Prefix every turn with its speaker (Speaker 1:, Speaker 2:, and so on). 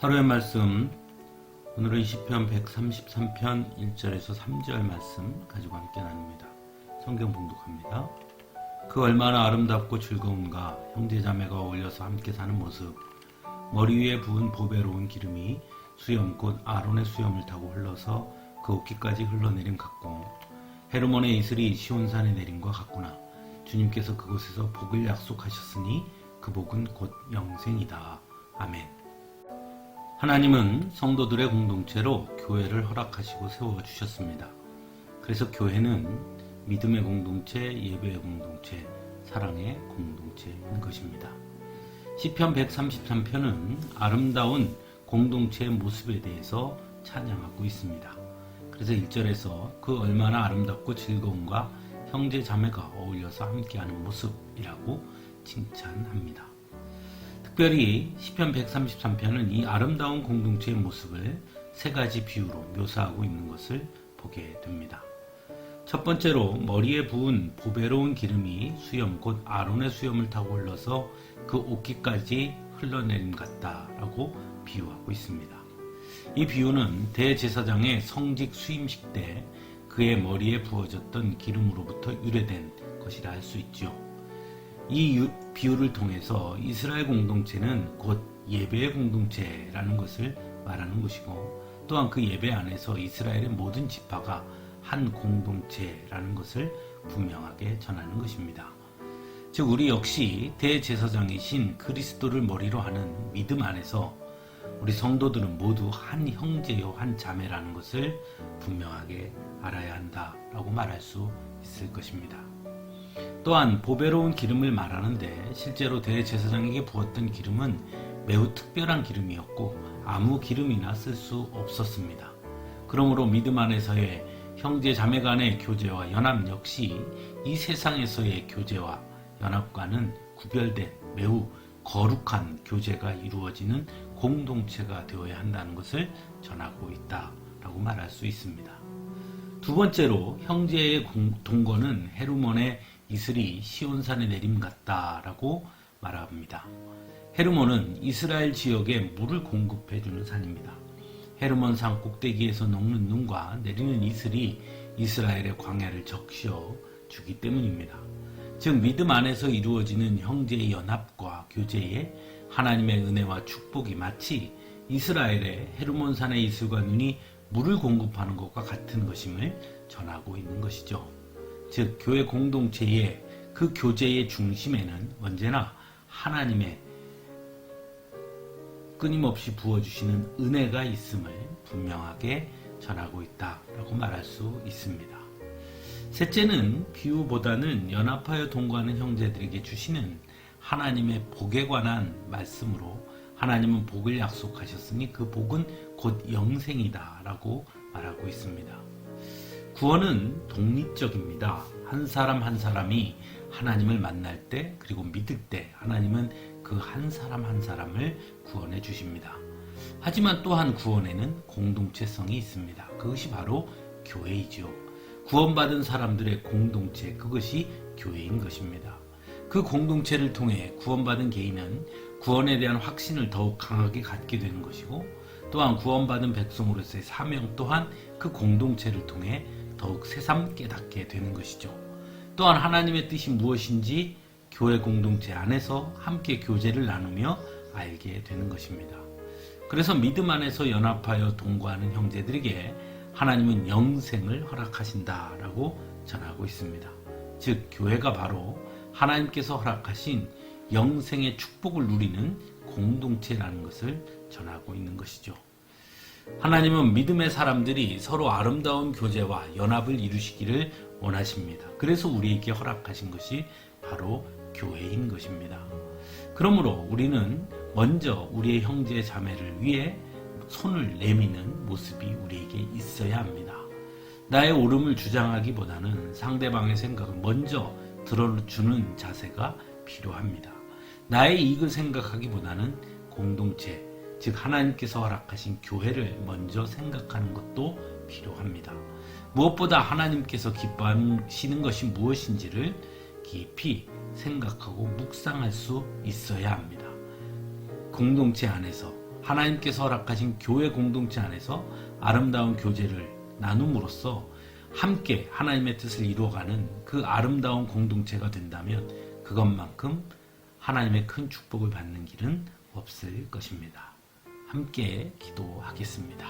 Speaker 1: 하루의 말씀, 오늘은 시편 133편 1절에서 3절 말씀 가지고 함께 나눕니다. 성경 봉독합니다. 그 얼마나 아름답고 즐거운가. 형제자매가 어울려서 함께 사는 모습. 머리 위에 부은 보배로운 기름이 수염 곧 아론의 수염을 타고 흘러서 그 옷깃까지 흘러내림 같고, 헤르몬의 이슬이 시온산에 내림과 같구나. 주님께서 그곳에서 복을 약속하셨으니 그 복은 곧 영생이다. 아멘. 하나님은 성도들의 공동체로 교회를 허락하시고 세워주셨습니다. 그래서 교회는 믿음의 공동체, 예배의 공동체, 사랑의 공동체인 것입니다. 시편 133편은 아름다운 공동체의 모습에 대해서 찬양하고 있습니다. 그래서 1절에서 그 얼마나 아름답고 즐거운가, 형제 자매가 어울려서 함께하는 모습이라고 칭찬합니다. 특별히 시편 133편은 이 아름다운 공동체의 모습을 세 가지 비유로 묘사하고 있는 것을 보게 됩니다. 첫 번째로 머리에 부은 보배로운 기름이 수염 곧 아론의 수염을 타고 흘러서 그 옷깃까지 흘러내림 같다라고 비유하고 있습니다. 이 비유는 대제사장의 성직 수임식 때 그의 머리에 부어졌던 기름으로부터 유래된 것이라 할 수 있죠. 이 비유를 통해서 이스라엘 공동체는 곧 예배의 공동체라는 것을 말하는 것이고, 또한 그 예배 안에서 이스라엘의 모든 지파가 한 공동체라는 것을 분명하게 전하는 것입니다. 즉 우리 역시 대제사장이신 그리스도를 머리로 하는 믿음 안에서 우리 성도들은 모두 한 형제요 한 자매라는 것을 분명하게 알아야 한다라고 말할 수 있을 것입니다. 또한 보배로운 기름을 말하는데, 실제로 대제사장에게 부었던 기름은 매우 특별한 기름이었고 아무 기름이나 쓸 수 없었습니다. 그러므로 믿음 안에서의 형제 자매 간의 교제와 연합 역시 이 세상에서의 교제와 연합과는 구별된 매우 거룩한 교제가 이루어지는 공동체가 되어야 한다는 것을 전하고 있다라고 말할 수 있습니다. 두 번째로 형제의 동거는 헤르몬의 이슬이 시온산에 내림 같다라고 말합니다. 헤르몬은 이스라엘 지역에 물을 공급해주는 산입니다. 헤르몬 산 꼭대기에서 녹는 눈과 내리는 이슬이 이스라엘의 광야를 적셔 주기 때문입니다. 즉 믿음 안에서 이루어지는 형제의 연합과 교제에 하나님의 은혜와 축복이 마치 이스라엘의 헤르몬 산의 이슬과 눈이 물을 공급하는 것과 같은 것임을 전하고 있는 것이죠. 즉 교회 공동체의 그 교제의 중심에는 언제나 하나님의 끊임없이 부어주시는 은혜가 있음을 분명하게 전하고 있다라고 말할 수 있습니다. 셋째는 비유보다는 연합하여 동거하는 형제들에게 주시는 하나님의 복에 관한 말씀으로, 하나님은 복을 약속하셨으니 그 복은 곧 영생이다 라고 말하고 있습니다. 구원은 독립적입니다. 한 사람 한 사람이 하나님을 만날 때, 그리고 믿을 때 하나님은 그 한 사람 한 사람을 구원해 주십니다. 하지만 또한 구원에는 공동체성이 있습니다. 그것이 바로 교회이죠. 구원받은 사람들의 공동체, 그것이 교회인 것입니다. 그 공동체를 통해 구원받은 개인은 구원에 대한 확신을 더욱 강하게 갖게 되는 것이고, 또한 구원받은 백성으로서의 사명 또한 그 공동체를 통해 더욱 새삼 깨닫게 되는 것이죠. 또한 하나님의 뜻이 무엇인지 교회 공동체 안에서 함께 교제를 나누며 알게 되는 것입니다. 그래서 믿음 안에서 연합하여 동거하는 형제들에게 하나님은 영생을 허락하신다라고 전하고 있습니다. 즉 교회가 바로 하나님께서 허락하신 영생의 축복을 누리는 공동체라는 것을 전하고 있는 것이죠. 하나님은 믿음의 사람들이 서로 아름다운 교제와 연합을 이루시기를 원하십니다. 그래서 우리에게 허락하신 것이 바로 교회인 것입니다. 그러므로 우리는 먼저 우리의 형제 자매를 위해 손을 내미는 모습이 우리에게 있어야 합니다. 나의 옳음을 주장하기보다는 상대방의 생각을 먼저 들어주는 자세가 필요합니다. 나의 이익을 생각하기보다는 공동체, 즉 하나님께서 허락하신 교회를 먼저 생각하는 것도 필요합니다. 무엇보다 하나님께서 기뻐하시는 것이 무엇인지를 깊이 생각하고 묵상할 수 있어야 합니다. 공동체 안에서 하나님께서 허락하신 교회 공동체 안에서 아름다운 교제를 나눔으로써 함께 하나님의 뜻을 이루어가는 그 아름다운 공동체가 된다면 그것만큼 하나님의 큰 축복을 받는 길은 없을 것입니다. 함께 기도하겠습니다.